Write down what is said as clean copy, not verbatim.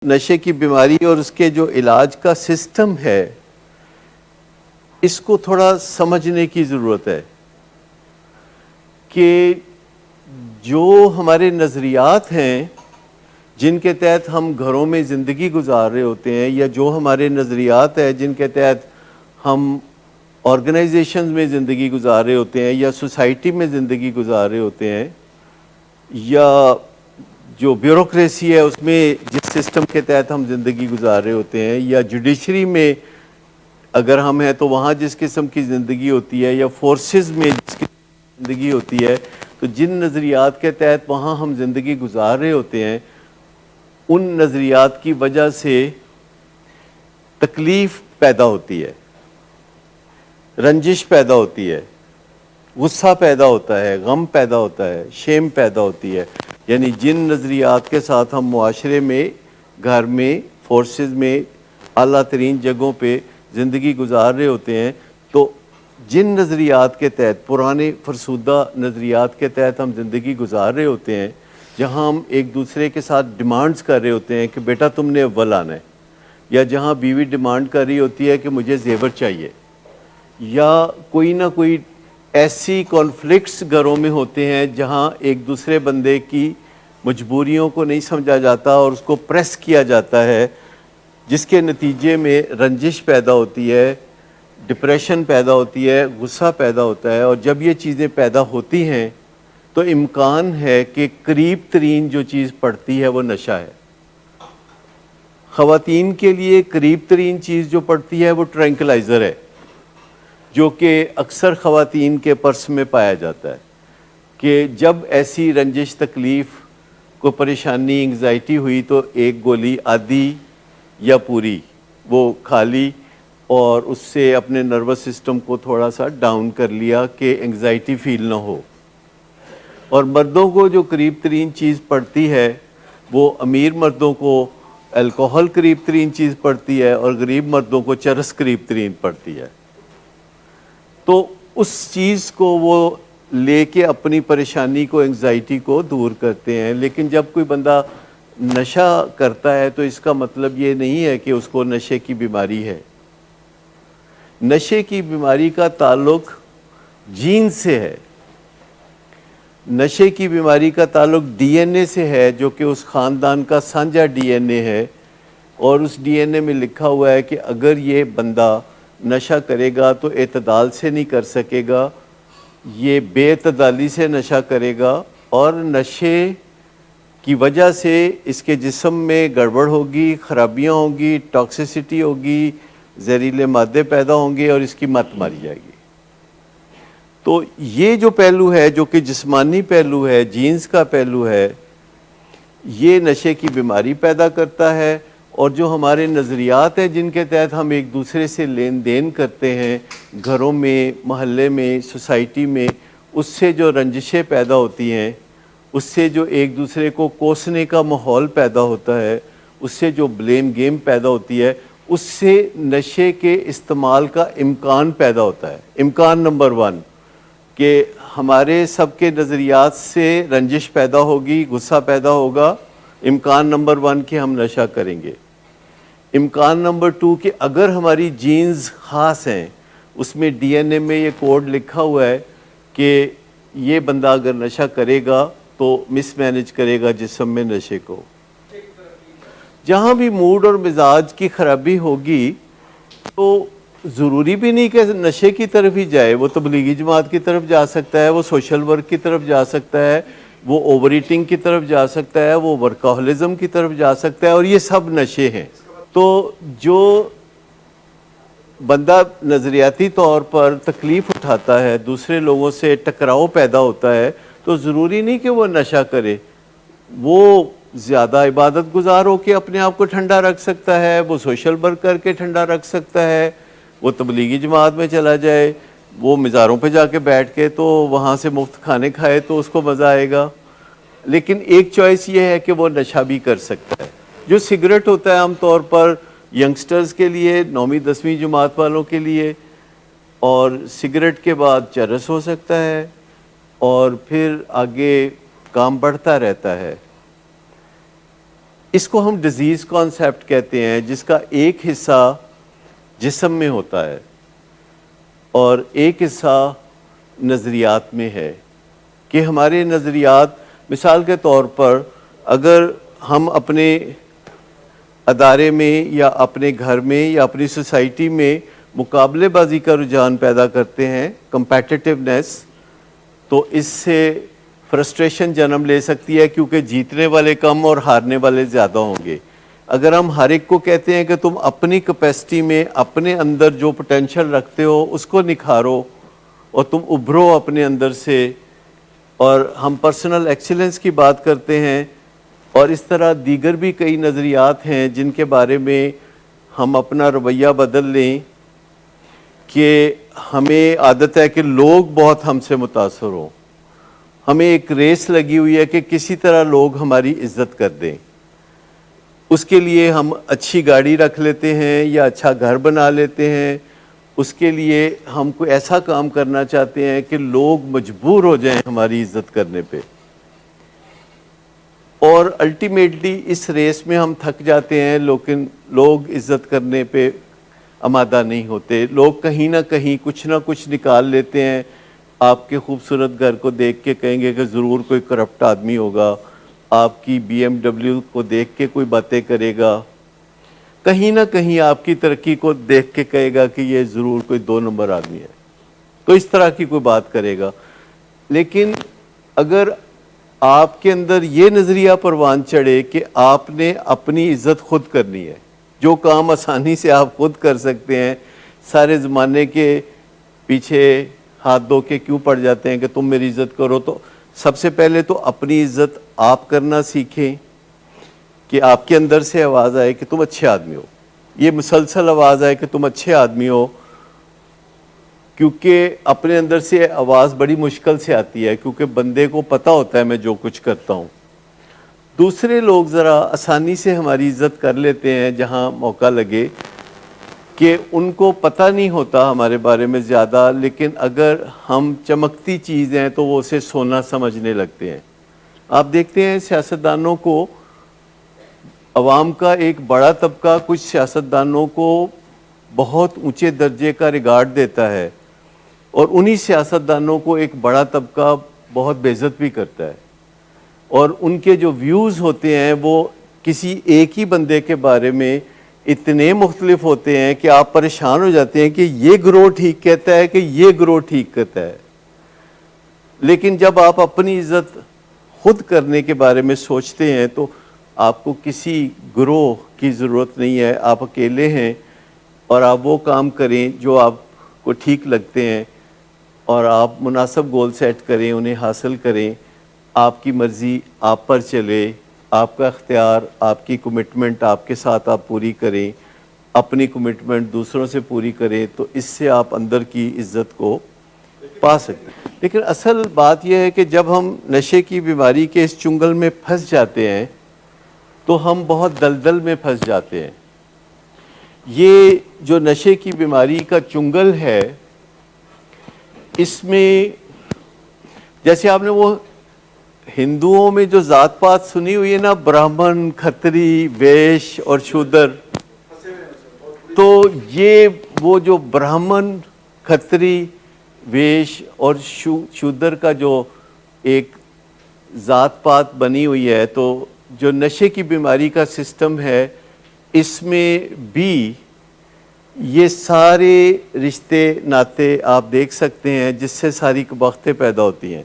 نشے کی بیماری اور اس کے جو علاج کا سسٹم ہے اس کو تھوڑا سمجھنے کی ضرورت ہے کہ جو ہمارے نظریات ہیں جن کے تحت ہم گھروں میں زندگی گزار رہے ہوتے ہیں، یا جو ہمارے نظریات ہیں جن کے تحت ہم آرگنائزیشنز میں زندگی گزار رہے ہوتے ہیں، یا سوسائٹی میں زندگی گزار رہے ہوتے ہیں، یا جو بیوروکریسی ہے اس میں جس سسٹم کے تحت ہم زندگی گزار رہے ہوتے ہیں، یا جوڈیشری میں اگر ہم ہیں تو وہاں جس قسم کی زندگی ہوتی ہے، یا فورسز میں جس کی زندگی ہوتی ہے، تو جن نظریات کے تحت وہاں ہم زندگی گزار رہے ہوتے ہیں ان نظریات کی وجہ سے تکلیف پیدا ہوتی ہے، رنجش پیدا ہوتی ہے، غصہ پیدا ہوتا ہے، غم پیدا ہوتا ہے، شیم پیدا ہوتی ہے. یعنی جن نظریات کے ساتھ ہم معاشرے میں، گھر میں، فورسز میں، اعلیٰ ترین جگہوں پہ زندگی گزار رہے ہوتے ہیں، تو جن نظریات کے تحت، پرانے فرسودہ نظریات کے تحت ہم زندگی گزار رہے ہوتے ہیں، جہاں ہم ایک دوسرے کے ساتھ ڈیمانڈز کر رہے ہوتے ہیں کہ بیٹا تم نے اول آنا ہے، یا جہاں بیوی ڈیمانڈ کر رہی ہوتی ہے کہ مجھے زیور چاہیے، یا کوئی نہ کوئی ایسی کانفلکٹس گھروں میں ہوتے ہیں جہاں ایک دوسرے بندے کی مجبوریوں کو نہیں سمجھا جاتا اور اس کو پریس کیا جاتا ہے، جس کے نتیجے میں رنجش پیدا ہوتی ہے، ڈپریشن پیدا ہوتی ہے، غصہ پیدا ہوتا ہے. اور جب یہ چیزیں پیدا ہوتی ہیں تو امکان ہے کہ قریب ترین جو چیز پڑتی ہے وہ نشہ ہے. خواتین کے لیے قریب ترین چیز جو پڑتی ہے وہ ٹرینکلائزر ہے، جو کہ اکثر خواتین کے پرس میں پایا جاتا ہے کہ جب ایسی رنجش، تکلیف، کو پریشانی، انگزائٹی ہوئی تو ایک گولی آدھی یا پوری وہ کھا لی اور اس سے اپنے نروس سسٹم کو تھوڑا سا ڈاؤن کر لیا کہ انگزائٹی فیل نہ ہو. اور مردوں کو جو قریب ترین چیز پڑتی ہے وہ امیر مردوں کو الکوہل قریب ترین چیز پڑتی ہے اور غریب مردوں کو چرس قریب ترین پڑتی ہے. تو اس چیز کو وہ لے کے اپنی پریشانی کو، انگزائٹی کو دور کرتے ہیں. لیکن جب کوئی بندہ نشہ کرتا ہے تو اس کا مطلب یہ نہیں ہے کہ اس کو نشے کی بیماری ہے. نشے کی بیماری کا تعلق جین سے ہے، نشے کی بیماری کا تعلق ڈی این اے سے ہے، جو کہ اس خاندان کا سانجھا ڈی این اے ہے. اور اس ڈی این اے میں لکھا ہوا ہے کہ اگر یہ بندہ نشہ کرے گا تو اعتدال سے نہیں کر سکے گا، یہ بے اعتدالی سے نشہ کرے گا، اور نشے کی وجہ سے اس کے جسم میں گڑبڑ ہوگی، خرابیاں ہوں گی، ٹاکسیسٹی ہوگی، زہریلے مادے پیدا ہوں گے اور اس کی مت ماری جائے گی. تو یہ جو پہلو ہے، جو کہ جسمانی پہلو ہے، جینز کا پہلو ہے، یہ نشے کی بیماری پیدا کرتا ہے. اور جو ہمارے نظریات ہیں جن کے تحت ہم ایک دوسرے سے لین دین کرتے ہیں گھروں میں، محلے میں، سوسائٹی میں، اس سے جو رنجشیں پیدا ہوتی ہیں، اس سے جو ایک دوسرے کو کوسنے کا ماحول پیدا ہوتا ہے، اس سے جو بلیم گیم پیدا ہوتی ہے، اس سے نشے کے استعمال کا امکان پیدا ہوتا ہے. امکان نمبر 1 کہ ہمارے سب کے نظریات سے رنجش پیدا ہوگی، غصہ پیدا ہوگا. امکان نمبر 1 کہ ہم نشہ کریں گے. امکان نمبر 2 کہ اگر ہماری جینز خاص ہیں، اس میں ڈی این اے میں یہ کوڈ لکھا ہوا ہے کہ یہ بندہ اگر نشہ کرے گا تو مس مینج کرے گا جسم میں نشے کو. جہاں بھی موڈ اور مزاج کی خرابی ہوگی تو ضروری بھی نہیں کہ نشے کی طرف ہی جائے، وہ تبلیغی جماعت کی طرف جا سکتا ہے، وہ سوشل ورک کی طرف جا سکتا ہے، وہ اوور ایٹنگ کی طرف جا سکتا ہے، وہ ورکاہولزم کی طرف جا سکتا ہے، اور یہ سب نشے ہیں. تو جو بندہ نظریاتی طور پر تکلیف اٹھاتا ہے، دوسرے لوگوں سے ٹکراؤ پیدا ہوتا ہے، تو ضروری نہیں کہ وہ نشہ کرے. وہ زیادہ عبادت گزار ہو کے اپنے آپ کو ٹھنڈا رکھ سکتا ہے، وہ سوشل ورک کر کے ٹھنڈا رکھ سکتا ہے، وہ تبلیغی جماعت میں چلا جائے، وہ مزاروں پہ جا کے بیٹھ کے تو وہاں سے مفت کھانے کھائے تو اس کو مزہ آئے گا. لیکن ایک چوائس یہ ہے کہ وہ نشہ بھی کر سکتا ہے. جو سگریٹ ہوتا ہے عام طور پر ینگسٹرز کے لیے، 9ویں 10ویں جماعت والوں کے لیے، اور سگریٹ کے بعد چرس ہو سکتا ہے اور پھر آگے کام بڑھتا رہتا ہے. اس کو ہم ڈیزیز کانسیپٹ کہتے ہیں، جس کا ایک حصہ جسم میں ہوتا ہے اور ایک حصہ نظریات میں ہے، کہ ہمارے نظریات، مثال کے طور پر اگر ہم اپنے ادارے میں یا اپنے گھر میں یا اپنی سوسائٹی میں مقابلے بازی کا رجحان پیدا کرتے ہیں، کمپیٹیٹیونیس، تو اس سے فرسٹریشن جنم لے سکتی ہے، کیونکہ جیتنے والے کم اور ہارنے والے زیادہ ہوں گے۔ اگر ہم ہر ایک کو کہتے ہیں کہ تم اپنی کیپیسٹی میں اپنے اندر جو پوٹینشل رکھتے ہو اس کو نکھارو اور تم ابھرو اپنے اندر سے، اور ہم پرسنل ایکسیلنس کی بات کرتے ہیں، اور اس طرح دیگر بھی کئی نظریات ہیں جن کے بارے میں ہم اپنا رویہ بدل لیں، کہ ہمیں عادت ہے کہ لوگ بہت ہم سے متاثر ہوں، ہمیں ایک ریس لگی ہوئی ہے کہ کسی طرح لوگ ہماری عزت کر دیں، اس کے لیے ہم اچھی گاڑی رکھ لیتے ہیں یا اچھا گھر بنا لیتے ہیں، اس کے لیے ہم کوئی ایسا کام کرنا چاہتے ہیں کہ لوگ مجبور ہو جائیں ہماری عزت کرنے پہ، اور الٹیمیٹلی اس ریس میں ہم تھک جاتے ہیں، لیکن لوگ عزت کرنے پہ آمادہ نہیں ہوتے۔ لوگ کہیں نہ کہیں کچھ نہ کچھ نکال لیتے ہیں، آپ کے خوبصورت گھر کو دیکھ کے کہیں گے کہ ضرور کوئی کرپٹ آدمی ہوگا، آپ کی BMW کو دیکھ کے کوئی باتیں کرے گا، کہیں نہ کہیں آپ کی ترقی کو دیکھ کے کہے گا کہ یہ ضرور کوئی 2 نمبر آدمی ہے، تو اس طرح کی کوئی بات کرے گا۔ لیکن اگر آپ کے اندر یہ نظریہ پروان چڑھے کہ آپ نے اپنی عزت خود کرنی ہے، جو کام آسانی سے آپ خود کر سکتے ہیں، سارے زمانے کے پیچھے ہاتھ دھو کے کیوں پڑ جاتے ہیں کہ تم میری عزت کرو، تو سب سے پہلے تو اپنی عزت آپ کرنا سیکھیں، کہ آپ کے اندر سے آواز آئے کہ تم اچھے آدمی ہو، یہ مسلسل آواز آئے کہ تم اچھے آدمی ہو، کیونکہ اپنے اندر سے آواز بڑی مشکل سے آتی ہے، کیونکہ بندے کو پتہ ہوتا ہے میں جو کچھ کرتا ہوں۔ دوسرے لوگ ذرا آسانی سے ہماری عزت کر لیتے ہیں جہاں موقع لگے، کہ ان کو پتہ نہیں ہوتا ہمارے بارے میں زیادہ، لیکن اگر ہم چمکتی چیز ہیں تو وہ اسے سونا سمجھنے لگتے ہیں۔ آپ دیکھتے ہیں سیاستدانوں کو، عوام کا ایک بڑا طبقہ کچھ سیاستدانوں کو بہت اونچے درجے کا ریگارڈ دیتا ہے، اور انہی سیاستدانوں کو ایک بڑا طبقہ بہت بے عزت بھی کرتا ہے، اور ان کے جو ویوز ہوتے ہیں وہ کسی ایک ہی بندے کے بارے میں اتنے مختلف ہوتے ہیں کہ آپ پریشان ہو جاتے ہیں کہ یہ گروہ ٹھیک کہتا ہے کہ یہ گروہ ٹھیک کہتا ہے۔ لیکن جب آپ اپنی عزت خود کرنے کے بارے میں سوچتے ہیں تو آپ کو کسی گروہ کی ضرورت نہیں ہے، آپ اکیلے ہیں، اور آپ وہ کام کریں جو آپ کو ٹھیک لگتے ہیں، اور آپ مناسب گول سیٹ کریں، انہیں حاصل کریں، آپ کی مرضی آپ پر چلے، آپ کا اختیار، آپ کی کمٹمنٹ آپ کے ساتھ آپ پوری کریں، اپنی کمٹمنٹ دوسروں سے پوری کریں، تو اس سے آپ اندر کی عزت کو پا سکتے ہیں۔ لیکن اصل بات یہ ہے کہ جب ہم نشے کی بیماری کے اس چنگل میں پھنس جاتے ہیں تو ہم بہت دلدل میں پھنس جاتے ہیں۔ یہ جو نشے کی بیماری کا چنگل ہے، اس میں جیسے آپ نے وہ ہندوؤں میں جو ذات پات سنی ہوئی ہے نا، برہمن، کھتری، ویش اور شودر، تو یہ وہ جو برہمن، کھتری، ویش اور شودر کا جو ایک ذات پات بنی ہوئی ہے، تو جو نشے کی بیماری کا سسٹم ہے، اس میں بھی یہ سارے رشتے ناتے آپ دیکھ سکتے ہیں جس سے ساری کبختیں پیدا ہوتی ہیں۔